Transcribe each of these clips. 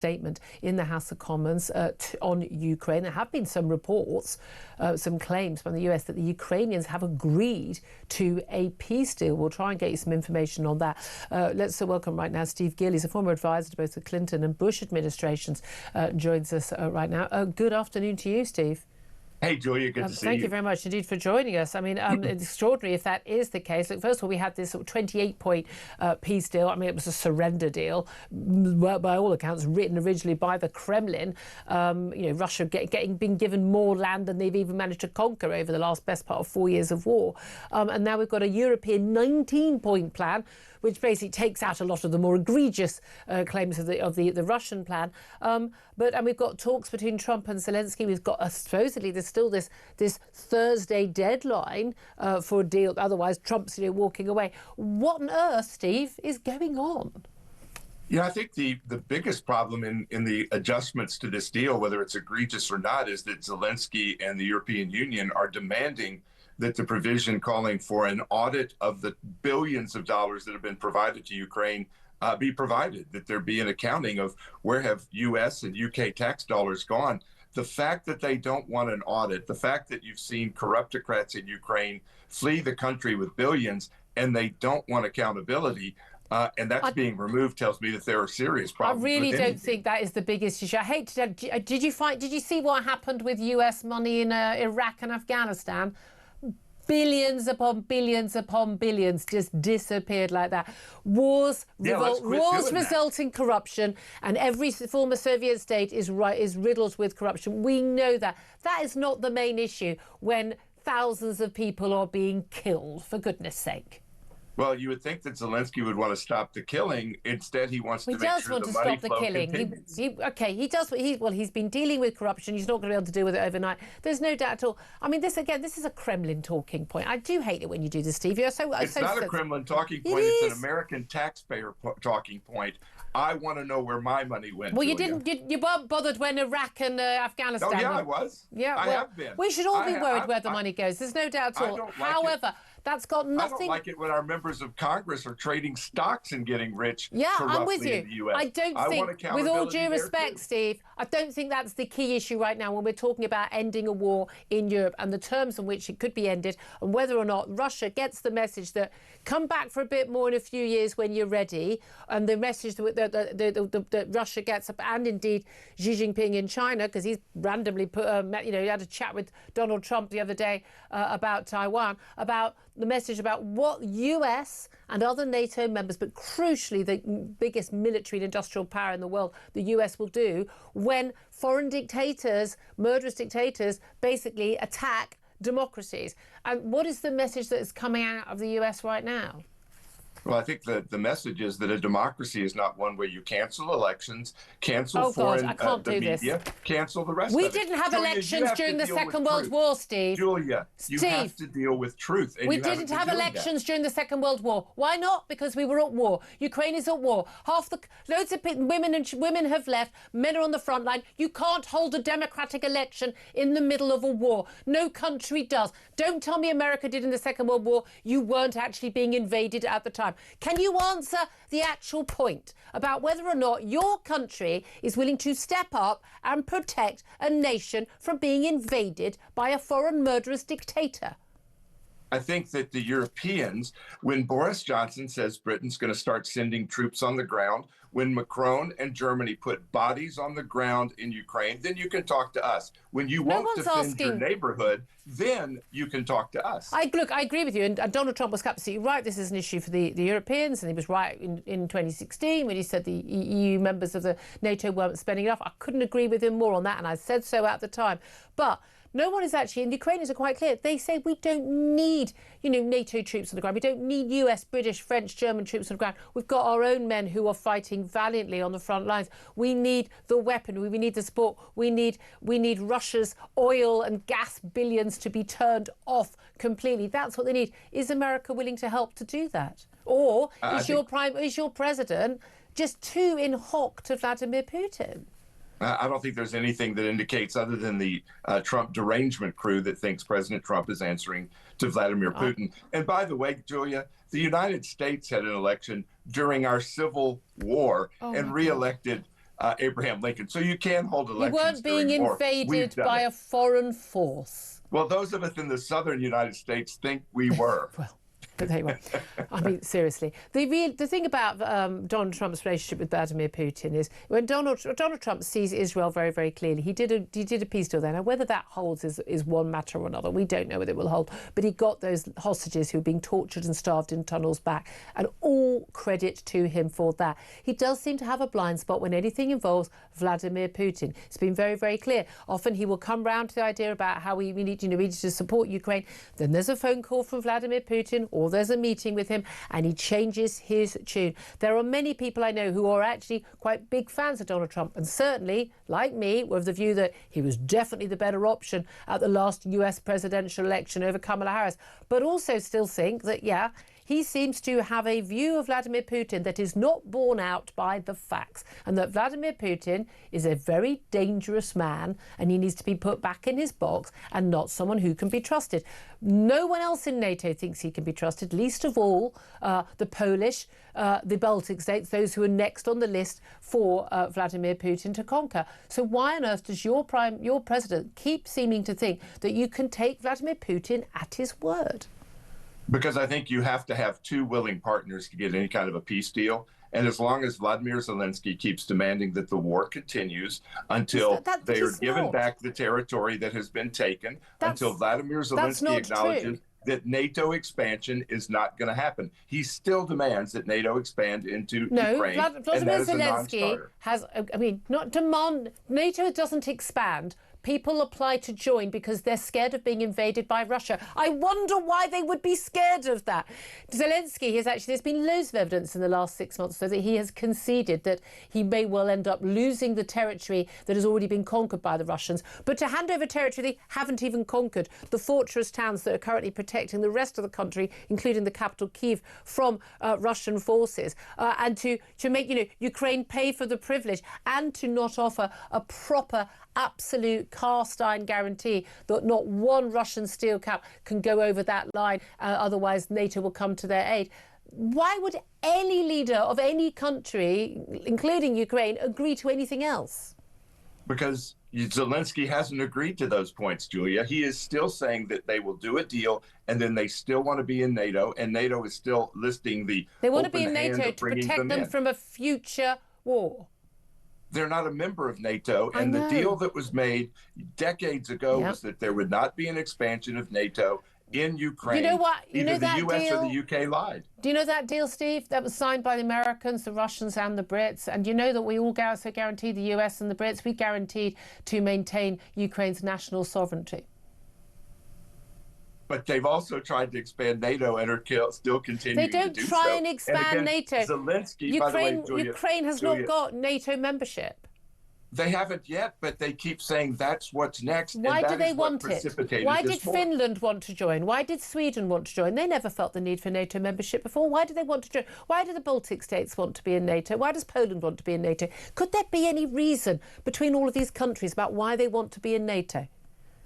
statement in the House of Commons on Ukraine. There have been some reports, some claims from the US that the Ukrainians have agreed to a peace deal. We'll try and get you some information on that. Let's welcome right now Steve Gill. He's a former advisor to both the Clinton and Bush administrations. Joins us right now. Good afternoon to you, Steve. Hey, Julia, good to see you. Thank you very much indeed for joining us. I mean, it's extraordinary if that is the case. Look, first of all, we had this 28-point peace deal. I mean, it was a surrender deal, by all accounts, written originally by the Kremlin. Russia being given more land than they've even managed to conquer over the best part of 4 years of war. And now we've got a European 19-point plan, which basically takes out a lot of the more egregious claims of the Russian plan. And we've got talks between Trump and Zelensky. We've got supposedly there's still this Thursday deadline for a deal. Otherwise, Trump's walking away. What on earth, Steve, is going on? Yeah, I think the biggest problem in the adjustments to this deal, whether it's egregious or not, is that Zelensky and the European Union are demanding that the provision calling for an audit of the billions of dollars that have been provided to Ukraine be provided, that there be an accounting of where have U.S. and U.K. tax dollars gone. The fact that they don't want an audit, the fact that you've seen corruptocrats in Ukraine flee the country with billions and they don't want accountability, and that's being removed, tells me that there are serious problems. I really don't think that is the biggest issue. I hate to did you see what happened with U.S. money in Iraq and Afghanistan? Billions upon billions upon billions just disappeared like that. Wars result in corruption, and every former Soviet state is riddled with corruption. We know that. That is not the main issue when thousands of people are being killed, for goodness sake. Well, you would think that Zelensky would want to stop the killing. Instead, he wants to make sure the money flow continues. He does. He's been dealing with corruption. He's not going to be able to deal with it overnight. There's no doubt at all. I mean, this is a Kremlin talking point. I do hate it when you do this, Steve. It's not a Kremlin talking point. It's an American taxpayer talking point. I want to know where my money went. Well, you weren't bothered when Iraq and Afghanistan. Oh, yeah, I was. Yeah, I have been. We should all be worried where the money goes. There's no doubt at all. However, that's got nothing. I don't like it when our members of Congress are trading stocks and getting rich. Yeah, I'm with you. In the US. I don't think, with all due respect, Steve, I don't think that's the key issue right now when we're talking about ending a war in Europe and the terms in which it could be ended, and whether or not Russia gets the message that come back for a bit more in a few years when you're ready, and the message that Russia gets, and indeed Xi Jinping in China, because he's randomly he had a chat with Donald Trump the other day about Taiwan, about the message about what US and other NATO members, but crucially the biggest military and industrial power in the world, the US, will do when foreign dictators, murderous dictators, basically attack democracies. And what is the message that is coming out of the US right now? Well, I think the message is that a democracy is not one where you cancel elections, cancel foreign media, cancel the rest of it. We didn't have elections during the Second World War, Steve. Julia, you have to deal with truth. And we didn't have elections during the Second World War. Why not? Because we were at war. Ukraine is at war. Loads of women have left. Men are on the front line. You can't hold a democratic election in the middle of a war. No country does. Don't tell me America did in the Second World War. You weren't actually being invaded at the time. Can you answer the actual point about whether or not your country is willing to step up and protect a nation from being invaded by a foreign murderous dictator? I think that the Europeans, when Boris Johnson says Britain's going to start sending troops on the ground, when Macron and Germany put bodies on the ground in Ukraine, then you can talk to us. When you won't defend your neighborhood, then you can talk to us. I agree with you. And Donald Trump was absolutely right. This is an issue for the Europeans. And he was right in 2016 when he said the EU members of the NATO weren't spending enough. I couldn't agree with him more on that. And I said so at the time. But no one is actually, and the Ukrainians are quite clear, they say we don't need, NATO troops on the ground. We don't need US, British, French, German troops on the ground. We've got our own men who are fighting valiantly on the front lines. We need the weaponry, we need the support, we need Russia's oil and gas billions to be turned off completely. That's what they need. Is America willing to help to do that? Or is your president just too in hock to Vladimir Putin? I don't think there's anything that indicates, other than the Trump derangement crew, that thinks President Trump is answering to Vladimir Putin. And by the way, Julia, the United States had an election during our Civil War and reelected Abraham Lincoln. So you can hold elections. You weren't being invaded by a foreign force. Well, those of us in the southern United States think we were. Well, but there you are. I mean, seriously. The thing about Donald Trump's relationship with Vladimir Putin is when Donald Trump sees Israel very, very clearly. He did a peace deal there. Now, whether that holds is one matter or another. We don't know whether it will hold. But he got those hostages who were being tortured and starved in tunnels back. And all credit to him for that. He does seem to have a blind spot when anything involves Vladimir Putin. It's been very, very clear. Often he will come round to the idea about how we need to support Ukraine. Then there's a phone call from Vladimir Putin, or there's a meeting with him, and he changes his tune. There are many people I know who are actually quite big fans of Donald Trump, and certainly, like me, were of the view that he was definitely the better option at the last US presidential election over Kamala Harris, but also still think that, yeah, he seems to have a view of Vladimir Putin that is not borne out by the facts, and that Vladimir Putin is a very dangerous man and he needs to be put back in his box and not someone who can be trusted. No one else in NATO thinks he can be trusted, least of all the Polish, the Baltic states, those who are next on the list for Vladimir Putin to conquer. So why on earth does your president keep seeming to think that you can take Vladimir Putin at his word? Because I think you have to have two willing partners to get any kind of a peace deal. And as long as Vladimir Zelensky keeps demanding that the war continues until they are given back the territory that has been taken, until Vladimir Zelensky acknowledges that NATO expansion is not going to happen. He still demands that NATO expand into Ukraine. Vladimir Zelensky has, I mean, not demand, NATO doesn't expand. People apply to join because they're scared of being invaded by Russia. I wonder why they would be scared of that. Zelensky has actually, there's been loads of evidence in the last 6 months so that he has conceded that he may well end up losing the territory that has already been conquered by the Russians. But to hand over territory they haven't even conquered, the fortress towns that are currently protecting the rest of the country, including the capital Kyiv, from Russian forces, and to make Ukraine pay for the privilege, and to not offer a proper absolute cast iron guarantee that not one Russian steel cap can go over that line, otherwise NATO will come to their aid. Why would any leader of any country, including Ukraine, agree to anything else? Because Zelensky hasn't agreed to those points, Julia. He is still saying that they will do a deal and then they still want to be in NATO, and NATO is still listing the They want to be in NATO to protect them from a future war. They're not a member of NATO, and the deal that was made decades ago was that there would not be an expansion of NATO in Ukraine. You know what? Either the US or the UK lied. Do you know that deal, Steve? That was signed by the Americans, the Russians and the Brits. And you know that we all also guaranteed, the US and the Brits, we guaranteed to maintain Ukraine's national sovereignty. But they've also tried to expand NATO and are still continuing to do so. They don't try and expand NATO. Zelensky, Ukraine has not got NATO membership. They haven't yet, but they keep saying that's what's next. Why do they want it? Why did Finland Finland want to join? Why did Sweden want to join? They never felt the need for NATO membership before. Why do they want to join? Why do the Baltic states want to be in NATO? Why does Poland want to be in NATO? Could there be any reason between all of these countries about why they want to be in NATO?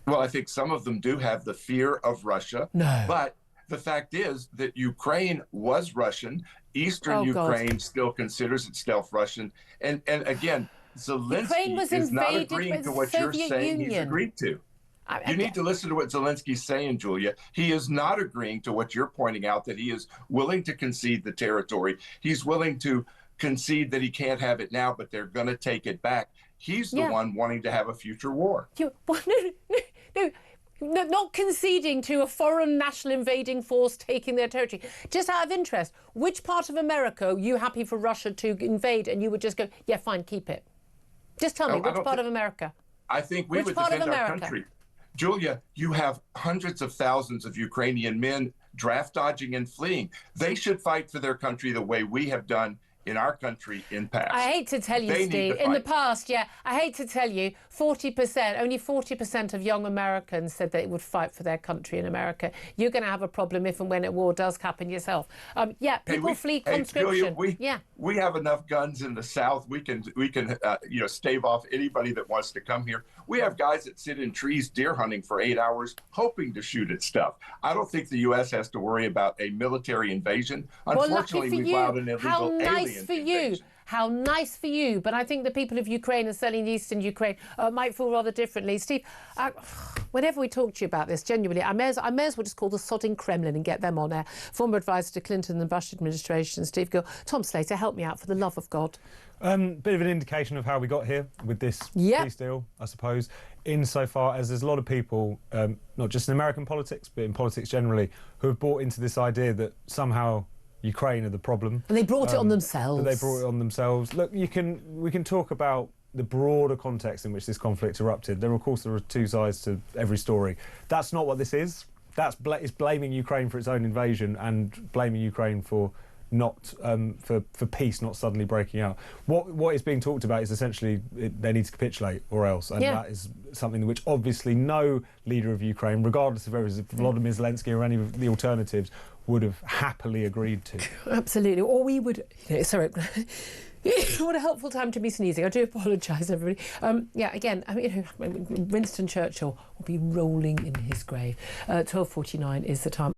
Well, I think some of them do have the fear of Russia. No. But the fact is that Ukraine was Russian. Eastern Ukraine still considers itself Russian. And again, Zelensky is not agreeing to what you're saying he's agreed to. You need to listen to what Zelensky's saying, Julia. He is not agreeing to what you're pointing out, that he is willing to concede the territory. He's willing to concede that he can't have it now, but they're going to take it back. He's the one wanting to have a future war. No, not conceding to a foreign national invading force taking their territory. Just out of interest, which part of America are you happy for Russia to invade and you would just go, yeah, fine, keep it? Just tell me, which part of America? I think we would defend our country. Julia, you have hundreds of thousands of Ukrainian men draft dodging and fleeing. They should fight for their country the way we have done in our country in past. I hate to tell you, Steve, in the past, I hate to tell you, only 40% of young Americans said they would fight for their country in America. You're going to have a problem if and when a war does happen yourself. People flee conscription. Julia, we have enough guns in the South. We can stave off anybody that wants to come here. We have guys that sit in trees deer hunting for 8 hours, hoping to shoot at stuff. I don't think the U.S. has to worry about a military invasion. Unfortunately, we allowed an illegal alien invasion. how nice for you. But I think the people of Ukraine, and certainly in eastern Ukraine, might feel rather differently. Steve, whenever we talk to you about this, genuinely, I may as well just call the sodding Kremlin and get them on air. Former advisor to Clinton and Bush administration, Steve Gill. Tom Slater, help me out, for the love of God. Bit of an indication of how we got here with this peace deal, I suppose, insofar as there's a lot of people, not just in American politics, but in politics generally, who have bought into this idea that somehow Ukraine are the problem. And they brought it on themselves. Look, we can talk about the broader context in which this conflict erupted. Of course, there are two sides to every story. That's not what this is. It's blaming Ukraine for its own invasion and blaming Ukraine for for peace not suddenly breaking out. What is being talked about is essentially they need to capitulate or else, and that is something which obviously no leader of Ukraine, regardless of whether it's Volodymyr Zelensky or any of the alternatives, would have happily agreed to. Absolutely. Or we would... sorry. What a helpful time to be sneezing. I do apologise, everybody. Again, Winston Churchill will be rolling in his grave. 12:49 is the time.